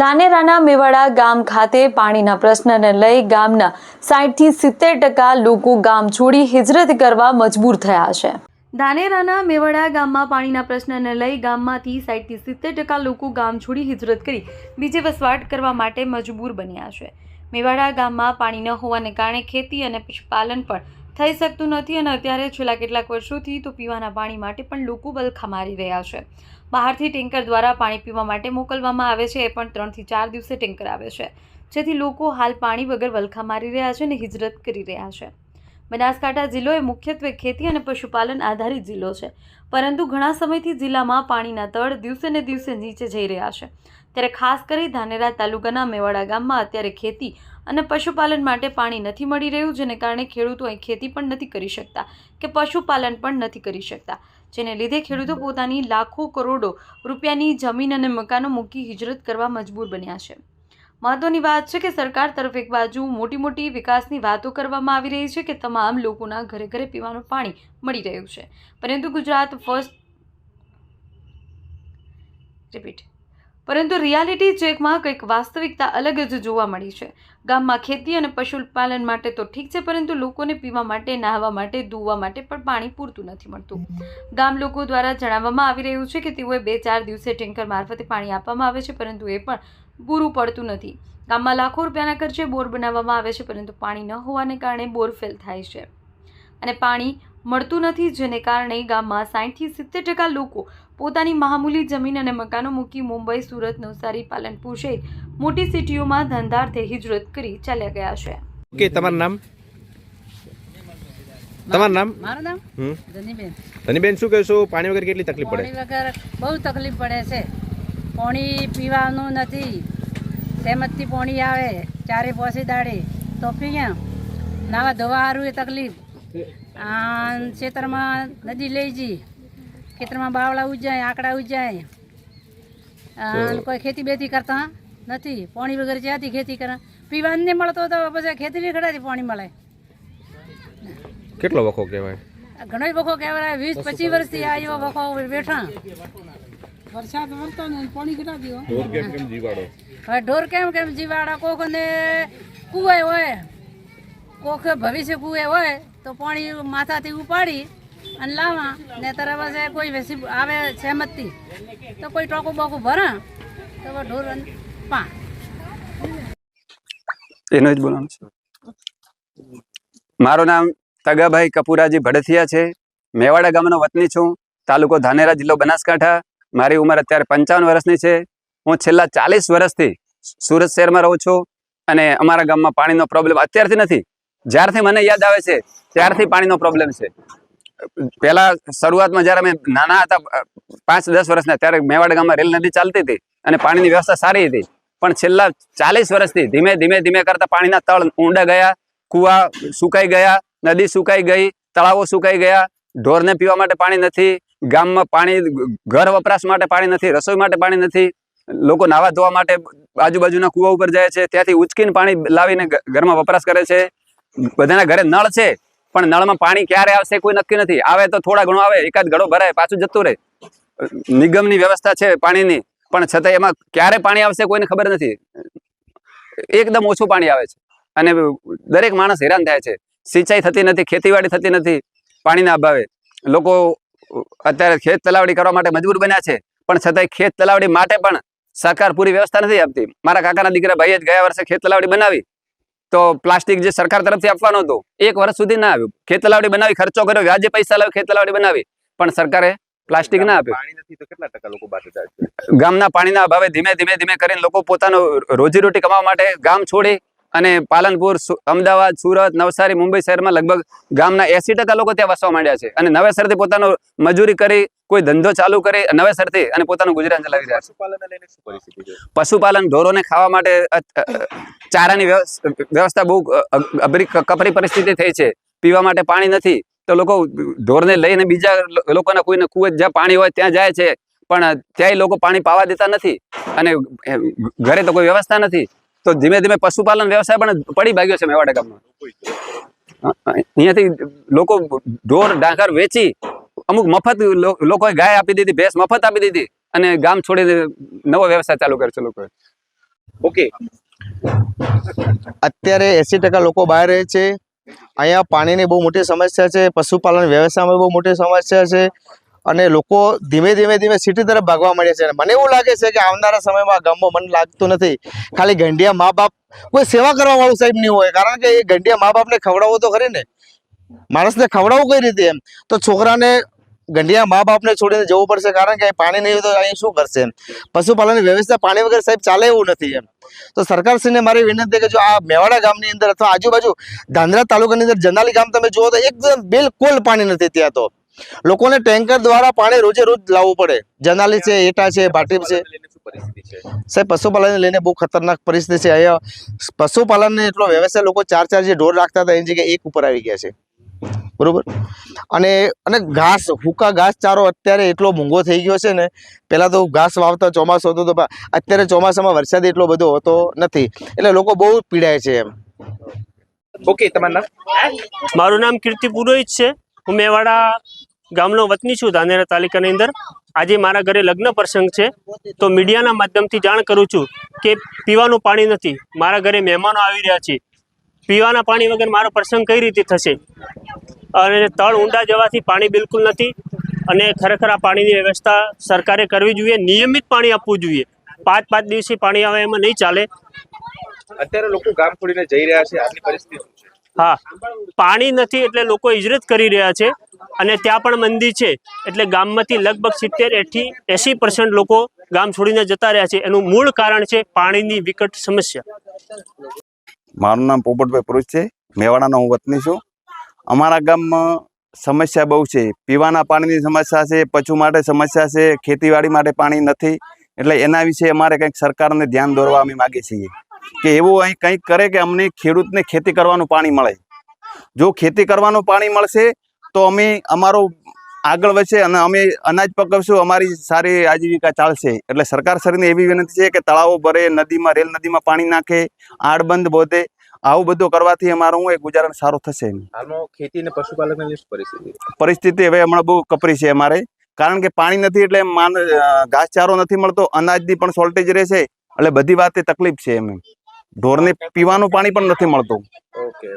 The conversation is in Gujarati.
ધાનેરાના મેવાડા ગામ ખાતે પાણીના પ્રશ્નને લઈ ગામના 60 થી 70% લોકો ગામ છોડી હિજરત કરવા મજબૂર થયા છે। ધાનેરાના મેવાડા ગામમાં પાણીના પ્રશ્નને લઈ ગામમાંથી 60 થી 70% લોકો ગામ છોડી હિજરત કરી બીજે વસવાટ કરવા માટે મજબૂર બન્યા છે। મેવાડા ગામમાં પાણી ન હોવાને કારણે ખેતી અને પશુપાલન પણ થઈ શકતું નથી અને અત્યારે છેલ્લા કેટલાક વર્ષોથી તો પીવાના પાણી માટે પણ લોકો વલખા મારી રહ્યા છે। બહારથી ટેન્કર દ્વારા પાણી પીવા માટે મોકલવામાં આવે છે, એ પણ 3 થી 4 દિવસે ટેન્કર આવે છે, જેથી લોકો હાલ પાણી વગર વલખા મારી રહ્યા છે અને હિજરત કરી રહ્યા છે। બનાસકાંઠા જિલ્લો એ મુખ્યત્વે ખેતી અને પશુપાલન આધારિત જિલ્લો છે, પરંતુ ઘણા સમયથી જિલ્લામાં પાણીના તળ દિવસે ને દિવસે નીચે જઈ રહ્યા છે। ત્યારે ખાસ કરી ધાનેરા તાલુકાના મેવાડા ગામમાં અત્યારે ખેતી અને પશુપાલન માટે પાણી નથી મળી રહ્યું, જેને કારણે ખેડૂતો અહીં ખેતી પણ નથી કરી શકતા કે પશુપાલન પણ નથી કરી શકતા, જેને લીધે ખેડૂતો પોતાની લાખો કરોડો રૂપિયાની જમીન અને મકાનો મૂકી હિજરત કરવા મજબૂર બન્યા છે। મહત્વની વાત છે કે સરકાર તરફ એક બાજુ મોટી વિકાસની વાતો કરવામાં આવી રહી છે કે તમામ લોકોના ઘરે ઘરે પીવાનું પાણી મળી રહ્યું છે, પરંતુ રિયાલિટી ચેકમાં કંઈક વાસ્તવિકતા અલગ જ જોવા મળી છે। ગામમાં ખેતી અને પશુપાલન માટે તો ઠીક છે, પરંતુ લોકોને પીવા માટે, નહાવા માટે, ધોવા માટે પણ પાણી પૂરતું નથી મળતું। ગામ લોકો દ્વારા જણાવવામાં આવી રહ્યું છે કે તેઓએ 2-4 દિવસે ટેન્કર મારફતે પાણી આપવામાં આવે છે, પરંતુ એ પણ પૂરું પડતું નથી। ગામમાં લાખો રૂપિયાના ખર્ચે બોર બનાવવામાં આવે છે, પરંતુ પાણી ન હોવાને કારણે બોર ફેલ થાય છે અને પાણી મળતું નથી, જેને કારણે ગામમાં 60 થી 70% લોકો પોતાની મામૂલી જમીન અને મકાનો મૂકી મુંબઈ, સુરત, નવસારી, પાલનપુર સહિત મોટી સિટીઓમાં ધંધાર્થે હિજરત કરી ચાલ્યા ગયા છે। ઓકે, તમારું નામ? મારું નામ ધનીબેન। ધનીબેન, શું કહેશો? પાણી વગર કેટલી તકલીફ પડે? પાણી વગર બહુ તકલીફ પડે છે। પાણી પીવાનું નથી, સહેમતથી પાણી આવે 4-5 દાડે તો પીએ, નાવા ધોવા સારું એ તકલીફ। ખેતરમાં નદી લઈ જઈ, ખેતરમાં બાવળા ઉજાય, આંકડા ઉજાય, કોઈ ખેતી બેતી કરતા નથી। પાણી વગર જ્યાંથી ખેતી કરે, પીવાનું નહીં મળતો તો પછી ખેતી નહીં ખડાથી પાણી મળે। કેટલો વખો કહેવાય? ઘણો વખો કહેવાય, 20-25 વર્ષથી આ એવો વખો બેઠા। વરસાદ મળતો ને પાણી કેટલા ગયો, ઢોર કેમ જીવાડો? હવે ઢોર કેમ જીવાડા? કોકને કુએ હોય, કોક ભવિષ્ય કુએ હોય તો પાણી માથાથી ઉપાડી અને લાવવા, ને તરફ કોઈ વેસી આવે સહેમતથી તો કોઈ ટોકું બોકું ભરા તો ઢોર પા એનો જ બોલવાનું છે। મારું નામ તગાભાઈ કપૂરાજી ભડથિયા છે। મેવાડા ગામનો વતની છું, તાલુકો ધાનેરા, જિલ્લો બનાસકાંઠા। મારી ઉંમર અત્યારે 55 વર્ષની છે। હું છેલ્લા 40 વર્ષથી સુરત શહેરમાં રહું છું અને અમારા ગામમાં પાણીનો પ્રોબ્લેમ અત્યારથી નથી, જ્યારથી મને યાદ આવે છે ત્યારથી પાણીનો પ્રોબ્લેમ છે। પહેલા શરૂઆતમાં જ્યારે અમે નાના હતા 5-10 વર્ષના, ત્યારે મેવાડા ગામમાં રેલ નદી ચાલતી હતી અને પાણીની વ્યવસ્થા સારી હતી, પણ છેલ્લા 40 વર્ષથી ધીમે કરતા પાણીના તળ ઊંડા ગયા, કુવા સુકાઈ ગયા, નદી સુકાઈ ગઈ, તળાવો સુકાઈ ગયા, ઢોરને પીવા માટે પાણી નથી, ગામમાં પાણી ઘર વપરાશ માટે પાણી નથી, રસોઈ માટે પાણી નથી, લોકો નાવા ધોવા માટે આજુબાજુના કુવા ઉપર જાય છે, ત્યાંથી ઉચકીને પાણી લાવીને ઘરમાં વપરાશ કરે છે। બધાના ઘરે નળ છે, પણ નળમાં પાણી ક્યારે આવશે કોઈ નક્કી નથી। આવે તો થોડા ઘણું આવે, એકાદ ઘડો ભરાય, પાછું જતું રહે। નિગમની વ્યવસ્થા છે પાણીની, પણ છતાં એમાં ક્યારે પાણી આવશે કોઈને ખબર નથી। એકદમ ઓછું પાણી આવે છે અને દરેક માણસ હેરાન થાય છે। સિંચાઈ થતી નથી, ખેતીવાડી થતી નથી પાણીના અભાવે। લોકો અત્યારે ખેત તલાવડી કરવા માટે મજબૂર બન્યા છે, પણ છતાંય ખેત તલાવડી માટે પણ સરકાર પૂરી વ્યવસ્થા નથી આપતી। મારા કાકાના દીકરા ભાઈએ જ ગયા વર્ષે ખેત તલાવડી બનાવી, તો પ્લાસ્ટિક જે સરકાર તરફથી આપવાનું હતું 1 વર્ષ સુધી ના આવ્યું। ખેત તલાવડી બનાવી, ખર્ચો કર્યો, વ્યાજે પૈસા લાવી ખેત તલાવડી બનાવી, પણ સરકારે પ્લાસ્ટિક ના આપ્યું। પાણી નથી તો કેટલા ટકા લોકો બાકી થાય છે? ગામના પાણીના અભાવે ધીમે કરીને લોકો પોતાનું રોજીરોટી કમાવા માટે ગામ છોડી અને પાલનપુર, અમદાવાદ, સુરત, નવસારી, મુંબઈ શહેરમાં લગભગ ગામના 80% લોકો ત્યાં વસવા માંડ્યા છે અને નવેસરથી પોતાનું મજૂરી કરી, કોઈ ધંધો ચાલુ કરી નવેસરથી અને પોતાનું ગુજરાન ચલાવી રહ્યા છે। પશુપાલનને લઈને શું પરિસ્થિતિ છે? પશુપાલન, ઢોરોને ખાવા માટે ચારાની વ્યવસ્થા બહુ કપરી પરિસ્થિતિ થઈ છે। પીવા માટે પાણી નથી તો લોકો ઢોરને લઈને બીજા લોકોના કોઈને કુએ જ્યાં પાણી હોય ત્યાં જાય છે, પણ ત્યાંય લોકો પાણી પાવા દેતા નથી અને ઘરે તો કોઈ વ્યવસ્થા નથી। તો ધીમે પશુપાલન વ્યવસાય પણ પડી ભાગ્યો છે મેવાડા ગામમાં। અહીંયાથી લોકો ઢોર ડાંગર વેચી, અમુક મફત લોકોએ ગાય આપી દીધી, ભેંસ મફત આપી દીધી અને ગામ છોડીને નવો વ્યવસાય ચાલુ કરે છે લોકોએ। ઓકે. અત્યારે 80% લોકો બહાર રહે છે. અહીંયા પાણીની બહુ મોટી સમસ્યા છે, પશુપાલન વ્યવસાયમાં બહુ મોટી સમસ્યા છે અને લોકો ધીમે ધીમે સિટી તરફ ભાગવા મળ્યા છે. અને મને એવું લાગે છે કે આવનારા સમયમાં ગામમાં મને લાગતું નથી ખાલી ગંઢિયા મા બાપ કોઈ સેવા કરવા વાળું સાહેબ નહીં હોય, કારણ કે એ ગંઢિયા મા બાપને ખવડાવવું તો ખરી ને, માણસને ખવડાવવું કઈ રીતે એમ, તો છોકરાને ગંઢિયા મા બાપને છોડીને જવું પડશે, કારણ કે પાણી નહીં તો અહીં શું કરશે એમ. પશુપાલનની વ્યવસ્થા પાણી વગર સાહેબ ચાલે એવું નથી એમ. તો સરકારશ્રીને મારી વિનંતી કે જો આ મેવાડા ગામની અંદર અથવા આજુબાજુ ધાંધ્રા તાલુકાની અંદર જનાલી ગામ તમે જુઓ તો એકદમ બિલકુલ પાણી નથી. ત્યાં તો લોકોને ટેન્કર દ્વારા પાણી રોજે રોજ લાવવું પડે. જનાલી છે, એટા છે, ભાટીપ છે. શું પરિસ્થિતિ છે? સાહેબ પશુપાલનને લઈને બહુ ખતરનાક પરિસ્થિતિ છે. અહીંયા પશુપાલનને એટલો વ્યવસાય લોકો 4 જે ઢોર રાખતા હતા એની જગ્યાએ 1 ઉપર આવી ગયા છે, બરોબર. અને ઘાસ, હુકા ઘાસ ચારો અત્યારે એટલો મોંઘો થઈ ગયો છે ને. પહેલા તો ઘાસ વાવતા ચોમાસું હતું તો અત્યારે ચોમાસામાં વરસાદ એટલો બધો હોતો નથી, એટલે લોકો બહુ પીડાય છે એમ. ઓકે, તમારું નામ? મારું નામ કીર્તિ પુરોહિત છે. હું મેવાડા ગામનો વતની છું, ધાનેરા તાલુકાની અંદર. આજે મારા ઘરે લગ્ન પ્રસંગ છે, તો મીડિયાના માધ્યમથી જાણ કરું છું કે પીવાનું પાણી નથી. મારા ઘરે મહેમાનો આવી રહ્યા છે, પીવાના પાણી વગર મારો પ્રસંગ કઈ રીતે થશે? અને તળ ઊંડા જવાથી પાણી બિલકુલ નથી. અને ખરેખર આ પાણીની વ્યવસ્થા સરકારે કરવી જોઈએ, નિયમિત પાણી આપવું જોઈએ. 5 દિવસે પાણી આવે એમાં નહીં ચાલે. અત્યારે લોકો ગામ છોડીને જઈ રહ્યા છે, આટલી પરિસ્થિતિ શું છે? હા, પાણી નથી એટલે લોકો હિજરત કરી રહ્યા છે, અને ત્યાં પણ મંદી છે, એટલે ગામમાંથી લગભગ 70-80% લોકો ગામ છોડીને જતા રહ્યા છે. એનું મૂળ કારણ છે પાણીની વિકટ સમસ્યા. મારું નામ પોપટભાઈ પુરુષ છે, મેવાડાનો હું વતની છું. અમારા ગામમાં સમસ્યા બહુ છે. પીવાના પાણીની સમસ્યા છે, પશુ માટે સમસ્યા છે, ખેતીવાડી માટે પાણી નથી. એટલે એના વિશે અમારે કંઈક સરકારને ધ્યાન દોરવા અમે માગીએ છીએ કે એવું અહીં કંઈક કરે કે અમને ખેડૂતને ખેતી કરવાનું પાણી મળે. જો ખેતી કરવાનું પાણી મળશે તો અમે અમારો આગળ વધશે અને અમે અનાજ પકવશું, અમારી સારી આજીવિકા ચાલશે. એટલે સરકાર શ્રીને એવી વિનંતી છે કે તળાવો ભરે, નદીમાં રેલ નદીમાં પાણી નાખે, આડબંધ બોધે. આવું બધું કરવાથી અમારું ગુજરાન સારું થશે. હાલમાં ખેતી અને પશુપાલનની શું પરિસ્થિતિ હવે હમણાં બહુ કપરી છે અમારે, કારણ કે પાણી નથી એટલે ઘાસચારો નથી મળતો, અનાજની પણ શોર્ટેજ રહેશે. એટલે બધી વાતે તકલીફ છે એમ. ઢોરને પીવાનું પાણી પણ નથી મળતું. ઓકે.